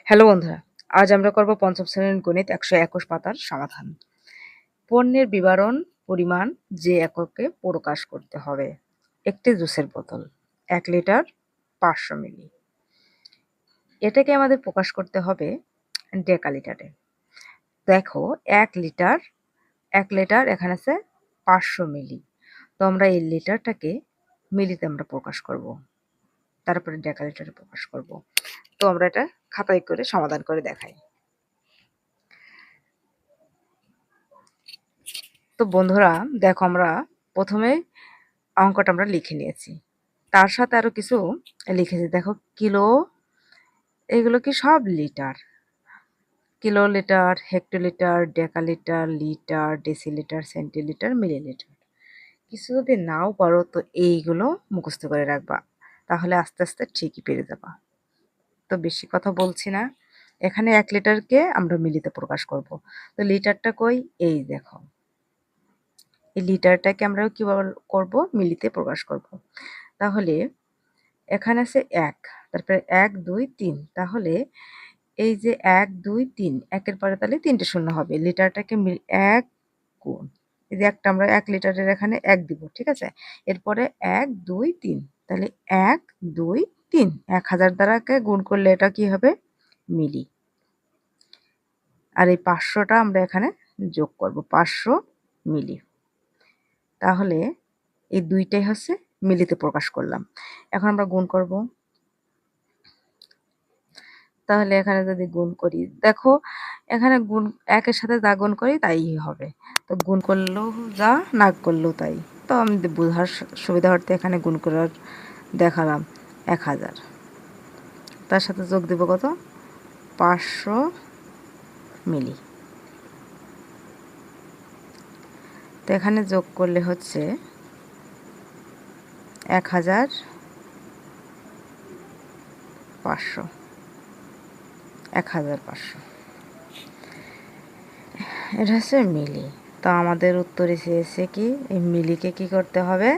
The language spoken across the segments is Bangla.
হ্যালো বন্ধুরা, আজ আমরা করব পঞ্চম শ্রেণীর গণিত ১২১ পাতার সমাধান। পণ্যের বিবরণ পরিমাণ যে এককে প্রকাশ করতে হবে। একটি জুসের বোতল ১ লিটার ৫০০ মিলি। এটাকে আমাদের প্রকাশ করতে হবে ডেকালিটারে। দেখো ১ লিটার এখানে আছে ৫০০ মিলি। তো আমরা এই লিটারটাকে মিলিতে আমরা প্রকাশ করব। তারপরে ডেকালিটারে প্রকাশ করব। তো আমরা এটা খাতায় করে সমাধান করে দেখাই। তো বন্ধুরা দেখো আমরা প্রথমে অঙ্কটা আমরা লিখে নিয়েছি, তার সাথে আরো কিছু লিখেছি। দেখো কিলো, এগুলো কি সব litre, kilolitre, hectolitre, decalitre, litre, decilitre, centilitre, millilitre. কিছু যদি নাও পারো তো এইগুলো মুখস্থ করে রাখবা, তাহলে আস্তে আস্তে ঠিকই পেরে যাবা। তো বেশি কথা বলছি না, এখানে ১ লিটারকে আমরা মিলিতে প্রকাশ করব। তো লিটারটা কই, এই দেখো এই লিটারটাকে আমরা কিভাবে করব, মিলিতে প্রকাশ করব। তাহলে এখানে আছে ১, তারপরে ১ ২ ৩, তাহলে এই যে ১ ২ ৩ একের পরে তাহলে ৩টে শূন্য হবে। লিটারটাকে ১ গুণ এই যে একটা আমরা ১ লিটারের এখানে ১ দিব, ঠিক আছে। এরপরে ১ ২ ৩, তাহলে ১ ২ ৩ ১০০০ দ্বারাকে গুণ করলে এটা কি হবে, মিলি। আর এই ৫০০টা আমরা এখানে যোগ করব, ৫০০ মিলি। তাহলে এই দুইটাই হচ্ছে মিলিতে প্রকাশ করলাম। এখন আমরা গুণ করব। তাহলে এখানে যদি গুণ করি, দেখো এখানে গুণ একের সাথে যা গুণ করি তাই হবে। তো গুণ করলেও যা, না করলেও তাই। তো আমি বোঝার সুবিধার্থে এখানে গুণ করার দেখালাম ১০০০। তার সাথে যোগ দেব কত, ৫০০ মিলি। তো এখানে যোগ করলে হচ্ছে ১৫০০, ১৫০০। এটা হচ্ছে মিলি। তো আমাদের উত্তরে চেয়েছে কি, এই মিলিকে কি করতে হবে,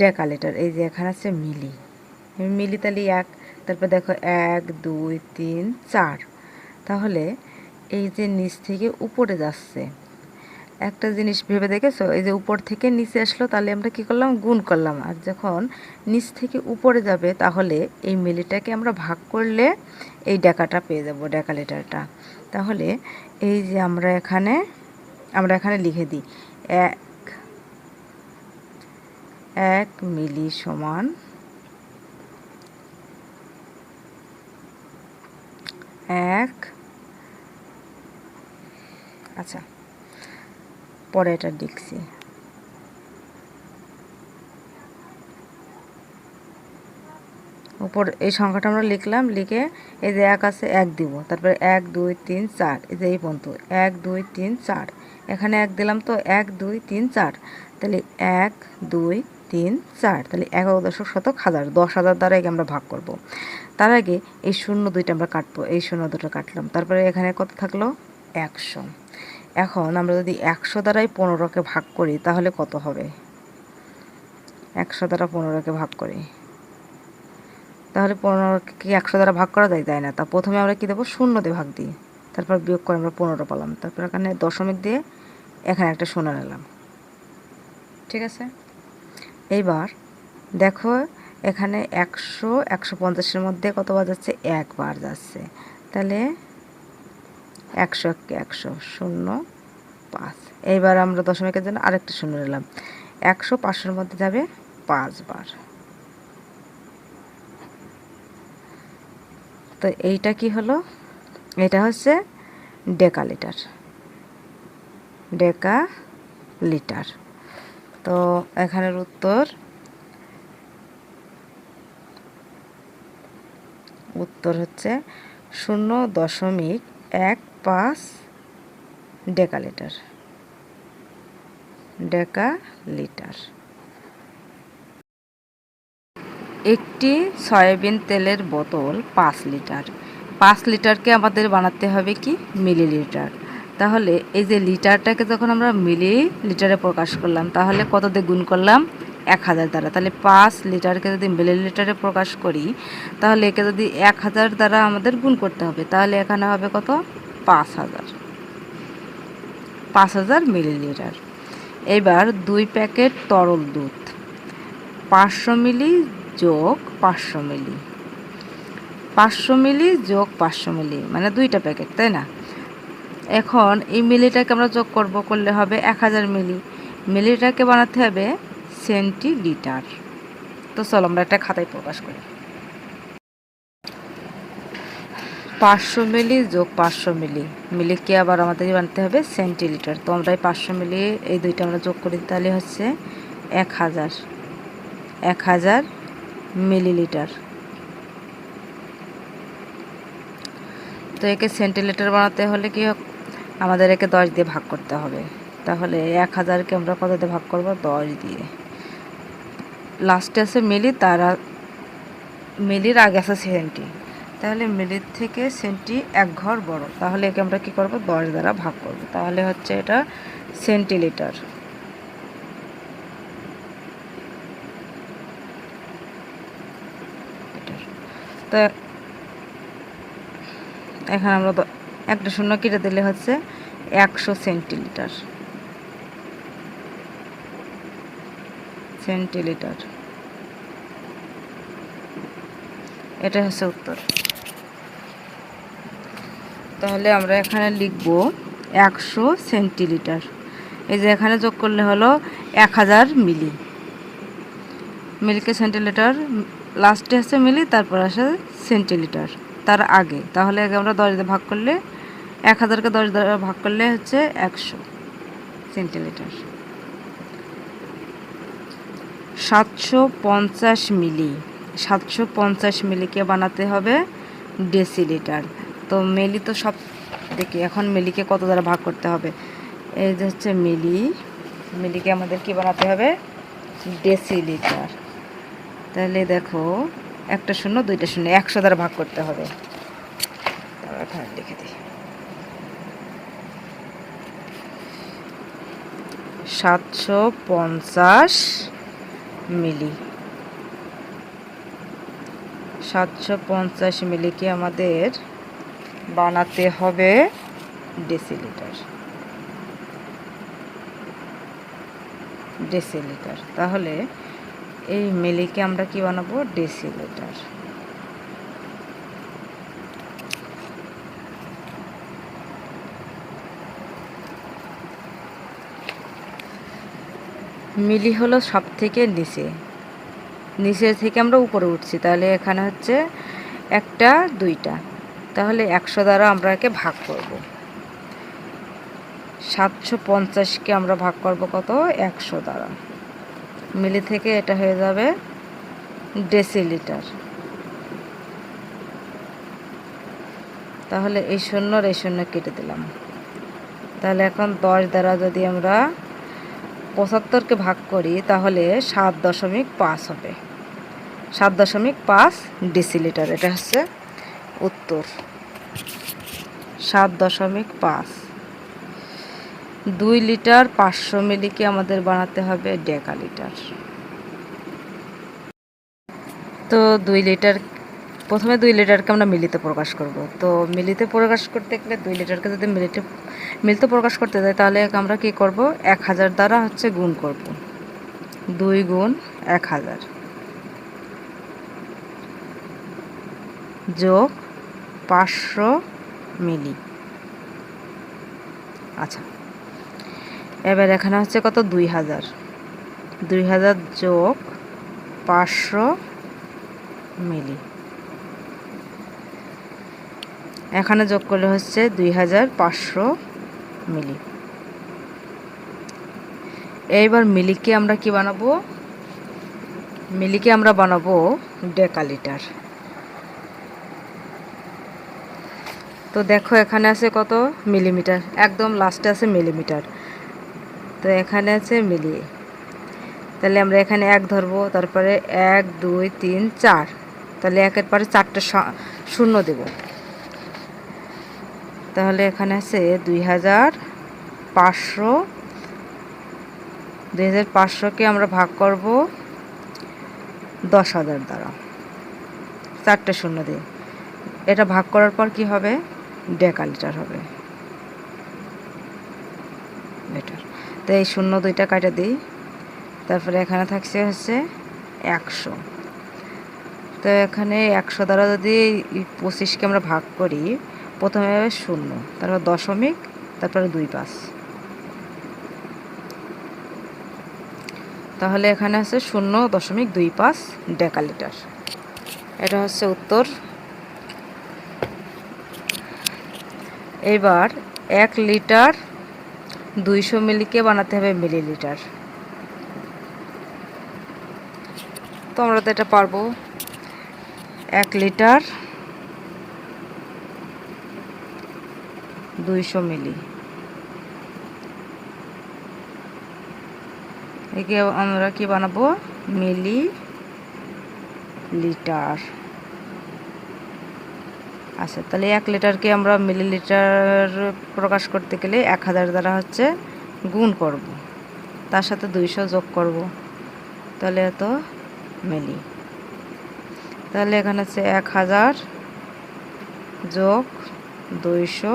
ডেকালিটার। এই যে এখানে আছে মিলি, মিলি তাহলে ১, তারপর দেখো ১ ২ ৩ ৪, তাহলে এই যে নিচ থেকে উপরে যাচ্ছে, একটা জিনিস ভেবে দেখেছো, এই যে উপর থেকে নিচে আসলো তাহলে আমরা কি করলাম, গুণ করলাম। আর যখন নিচ থেকে উপরে যাবে তাহলে এই মিলিটাকে আমরা ভাগ করলে এই ডেকাটা পেয়ে যাব, ডেকালিটারটা। তাহলে এই যে আমরা এখানে লিখে দিই ১ মিলি সমান ১, আচ্ছা পরে এটা লিখছি। উপর এই সংখ্যাটা আমরা লিখলাম, লিখে এই যে ১ আছে ১ দিব, তারপরে ১ ২ ৩ ৪, এই যে এই পর্যন্ত ১ ২ ৩ ৪, এখানে ১ দিলাম, তো ১ ২ ৩ ৪, তাহলে ১ ২ ৩ ৪, তাহলে ১১,০০০,০০০ ১০,০০০ দ্বারা আমরা ভাগ করব। তার আগে এই ০২টা আমরা কাটবো, এই ০২টা কাটলাম, তারপরে এখানে কত থাকলো, ১০০। এখন আমরা যদি ১০০ দ্বারাই ১৫কে ভাগ করি তাহলে কত হবে, ১০০ দ্বারা ১৫কে ভাগ করি, তাহলে ১৫কে কি ১০০ দ্বারা ভাগ করা যায় না। তা প্রথমে আমরা কি দেবো, ০ দিয়ে ভাগ দিই, তারপর বিয়োগ করে আমরা ১৫ পেলাম, তারপর এখানে দশমিক দিয়ে এখানে একটা ০ নিলাম, ঠিক আছে। এইবার দেখো এখানে ১০০ ১৫০-এর মধ্যে কত বার যাচ্ছে, ১ বার যাচ্ছে, তাহলে ১০০ কে ১০০ ০ ৫। এইবার আমরা দশমিকের জন্য আরেকটা ০ নিলাম, ১০০ ৫০০-এর মধ্যে যাবে ৫ বার। তো এইটা কি হলো, এটা হচ্ছে ডেকালিটার, ডেকালিটার। তো এখানের উত্তর হচ্ছে ০.১৫ ডেকালিটার, ডেকালিটার। একটি সয়াবিন তেলের বোতল ৫ লিটার, ৫ লিটারকে আমাদের বানাতে হবে কি, মিলিলিটার। তাহলে এই যে লিটারটাকে যখন আমরা মিলি লিটারে প্রকাশ করলাম, তাহলে কত দিয়ে গুণ করলাম, 1000 দ্বারা, তাহলে 5 লিটারকে যদি মিলিলিটারে প্রকাশ করি তাহলে একে যদি 1000 দ্বারা আমাদের গুণ করতে হবে, তাহলে এখানে হবে কত? 5000 মিলিলিটার। এবার 2 প্যাকেট তরল দুধ, 500 মিলি যোগ 500 মিলি, 500 মিলি যোগ 500 মিলি, মানে 2টা প্যাকেট, তাই না? এখন এই মিলিটাকে আমরা যোগ করলে হবে 1000 মিলি। মিলিটাকে বানাতে হবে সেন্টিলিটার। তো চলো আমরা একটা খাতায় প্রকাশ করি। 500 মিলি যোগ 500 মিলি, মিলিকে আবার আমাদের বানাতে হবে সেন্টিলিটার। তো আমরা এই 500 মিলি এই দুইটা আমরা যোগ করি, তাহলে হচ্ছে 1000 মিলিলিটার। তো একে সেন্টিলিটার বানাতে হলে কি আমাদের একে 10 দিয়ে ভাগ করতে হবে। তাহলে 1000কে আমরা কত দিয়ে ভাগ করব? 10 দিয়ে। লাস্টে আছে মিলি, মিলির আগে আছে সেন্টি, তাহলে মিলির থেকে সেন্টি 1 ঘর বড়। তাহলে একে আমরা কি করব? 10 দ্বারা ভাগ করব। তাহলে হচ্ছে এটা সেন্টিলিটার। তো এখানে আমরা একটা শূন্য কেটে দিলে হচ্ছে 100 সেন্টিলিটার। এটা হচ্ছে উত্তর। তাহলে আমরা এখানে লিখব 100 সেন্টিলিটার। এই যে এখানে যোগ করলে হলো 1000 মিলি, মিলিকে সেন্টিলিটার, লাস্টে আছে মিলি, তারপর আসে সেন্টিলিটার তার আগে। তাহলে আগে আমরা 10 দিয়ে ভাগ করলে, 1000কে 10 দ্বারা ভাগ করলে হচ্ছে 100 সেন্টিলিটার। 750 মিলি, 750 মিলিকে বানাতে হবে ডেসিলিটার। তো মিলি তো সব দেখি, এখন মিলিকে কত দ্বারা ভাগ করতে হবে? এই যে হচ্ছে মিলিকে আমাদের কি বানাতে হবে? ডেসিলিটার। তাহলে দেখো একটা শূন্য, 2টা শূন্য, 100 দ্বারা ভাগ করতে হবে। এখানে লিখে দিই 750 মিলি। 750 মিলিকে আমাদের বানাতে হবে ডেসিলিটার। তাহলে এই মিলিকে আমরা কি বানাবো? ডেসিলিটার। মিলি হলো সব থেকে নিচের থেকে আমরা উপরে উঠছি, তাহলে এখানে হচ্ছে 1টা 2টা, তাহলে 100 দ্বারা আমরা একে ভাগ করব। 750কে আমরা ভাগ করব কত? 100 দ্বারা। মিলি থেকে এটা হয়ে যাবে ডেসিলিটার। তাহলে এই শূন্য আর এই শূন্য কেটে দিলাম। তাহলে এখন 10 দ্বারা যদি আমরা 75কে ভাগ করি তাহলে 7.5 হবে। 7.5 ডেসিলিটার। এটা হচ্ছে উত্তর। 7.5। 2 লিটার 500 মিলিকে আমাদের বানাতে হবে ডেকালিটার। তো 2 লিটার, প্রথমে 2 লিটারকে আমরা মিলিতে প্রকাশ করব। তো মিলিতে প্রকাশ করতে গেলে 2 লিটারকে যদি মিলিতে প্রকাশ করতে যাই তাহলে আমরা কি করব? 1000 দ্বারা হচ্ছে গুণ করব। 2 গুণ 1000 যোগ 500 মিলি। আচ্ছা, এবার এখানে হচ্ছে কত? 2000 যোগ 500 মিলি। এখানে যোগ করলে হচ্ছে 2500 মিলি। এইবার মিলিকে আমরা কি বানাবো? মিলিকে আমরা বানাবো ডেকালিটার। তো দেখো এখানে আছে কত? মিলিমিটার, একদম লাস্টে আছে মিলিমিটার, তো এখানে আছে মিলি। তাহলে আমরা এখানে 1 ধরবো, তারপরে 1 2 3 4, তাহলে 1-এর পরে 4টা শূন্য দেব। তাহলে এখানে আছে 2500 2500-কে আমরা ভাগ করব 10,000 দ্বারা, 4টে শূন্য দিয়ে। এটা ভাগ করার পর কি হবে? ডেকালিটার হবে লিটার। তো এই 0 2টা কাটা দিই। তারপরে এখানে থাকছে হচ্ছে 100। তো এখানে 100 দ্বারা যদি 25কে আমরা ভাগ করি, প্রথমে হবে 0, তারপর দশমিক, তারপরে 25। তাহলে এখানে আছে 0.25 ডেকালিটার। এটা হচ্ছে উত্তর। এবার 1 লিটার 200 মিলিকে বানাতে হবে মিলিলিটার। তো আমরা তো এটা পারবো। 1 লিটার 200 মিলি, একে আমরা কি বানাবো? মিলি লিটার। আচ্ছা, তাহলে 1 লিটারকে আমরা মিলিলিটার প্রকাশ করতে গেলে 1000 দ্বারা হচ্ছে গুণ করব, তার সাথে 200 যোগ করব, তাহলে এত মিলি। তাহলে এখানে হচ্ছে 1000 যোগ 200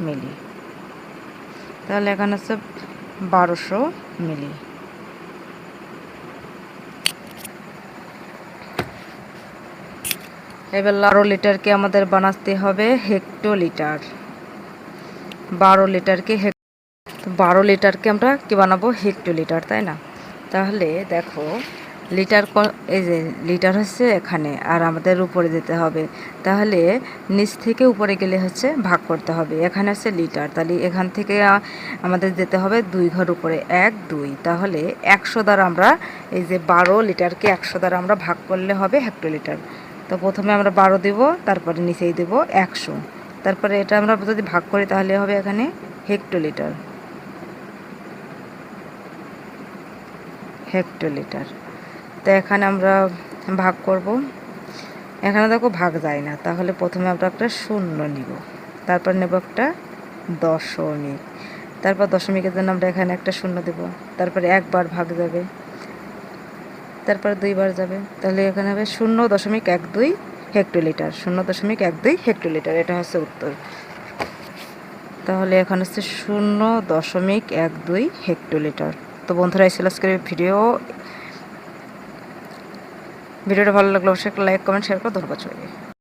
মিলি, তাহলে এখানে হচ্ছে 1200 মিলি। এবার 12 লিটারকে আমাদের বানাতে হবে হেক্টোলিটার। 12 লিটারকে 12 লিটারকে আমরা কি বানাবো? হেক্টোলিটার, তাই না? তাহলে দেখো লিটার, এই যে লিটার হচ্ছে এখানে, আর আমাদের উপরে যেতে হবে। তাহলে নিচ থেকে উপরে গেলে হচ্ছে ভাগ করতে হবে। এখানে হচ্ছে লিটার, তাহলে এখান থেকে আমাদের যেতে হবে 2 ঘর উপরে, 1 2। তাহলে 100 দ্বারা আমরা, এই যে 12 লিটারকে 100 দ্বারা আমরা ভাগ করলে হবে হেক্টোলিটার। তো প্রথমে আমরা 12 দেব, তারপরে নিচেই দেব 100, তারপরে এটা আমরা যদি ভাগ করি তাহলে হবে এখানে হেক্টোলিটার। হেক্টোলিটার। তো এখানে আমরা ভাগ করব। এখানে দেখো ভাগ যায় না, তাহলে প্রথমে আমরা একটা 0 নিব, তারপর নেব একটা দশমিক, তারপর দশমিকের জন্য আমরা এখানে একটা 0 দেব, তারপরে একবার ভাগ যাবে, তারপরে 2বার যাবে, তাহলে এখানে হবে 0.12 হেক্টোলিটার। 0.12 হেক্টোলিটার, এটা হচ্ছে উত্তর। তাহলে এখন হচ্ছে 0.12 হেক্টোলিটার। তো বন্ধুরা, এই ছিল আজকের ভিডিওটা ভালো লাগলে অবশ্যই একটা লাইক, কমেন্ট, শেয়ার করে ধন্যবাদ সবাইকে।